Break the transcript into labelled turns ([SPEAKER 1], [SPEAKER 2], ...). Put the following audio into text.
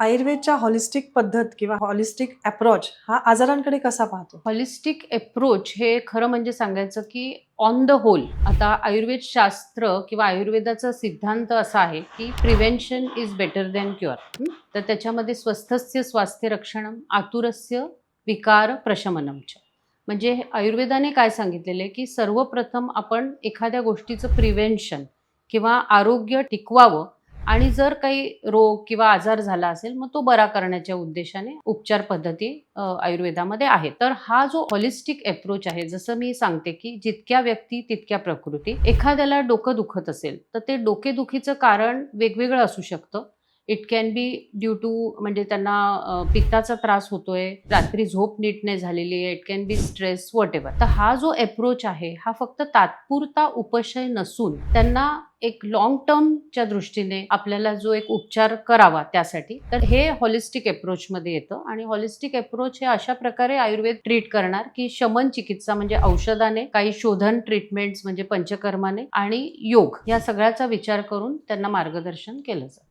[SPEAKER 1] आयुर्वेदच्या holistic पद्धत किंवा holistic approach हा आजारांकडे कसा पाहतो?
[SPEAKER 2] हॉलिस्टिक अप्रोच हे खरं म्हणजे सांगायचं की ऑन द होल आता आयुर्वेद शास्त्र किंवा आयुर्वेदाचा सिद्धांत असा आहे की prevention is better than cure. तर त्याच्यामध्ये स्वस्थस्य स्वास्थ्य रक्षणम आतुरस्य विकार प्रशमनम च. म्हणजे आयुर्वेदाने काय सांगितलेलं आहे की सर्वप्रथम आपण एखाद्या गोष्टीचं प्रिव्हेन्शन किंवा आरोग्य टिकवावं आणि जर काही रोग किंवा आजार झाला असेल मग तो बरा करण्याच्या उद्देशाने उपचार पद्धती आयुर्वेदामध्ये आहे. तर हा जो हॉलिस्टिक अप्रोच आहे, जसं मी सांगते की जितक्या व्यक्ती तितक्या प्रकृती. एखाद्याला डोकं दुखत असेल तर ते डोकेदुखीचं कारण वेगवेगळं असू शकतं. It can be due to म्हणजे त्यांना पित्ताचा त्रास होतोय, रात्री झोप नीट नाही झालेली आहे, it can be stress whatever. तर हा जो अप्रोच आहे हा फक्त तात्पुरता उपशय नसून त्यांना एक लॉंग टर्मच्या दृष्टीने आपल्याला जो एक उपचार करावा त्यासाठी, तर हे हॉलिस्टिक अप्रोच मध्ये येतं. आणि हॉलिस्टिक अप्रोच हे अशा प्रकारे आयुर्वेद ट्रीट करणार की शमन चिकित्सा म्हणजे औषधाने, काही शोधन ट्रीटमेंट्स म्हणजे पंचकर्माने आणि योग या सगळ्याचा विचार करून त्यांना मार्गदर्शन केलं जातं.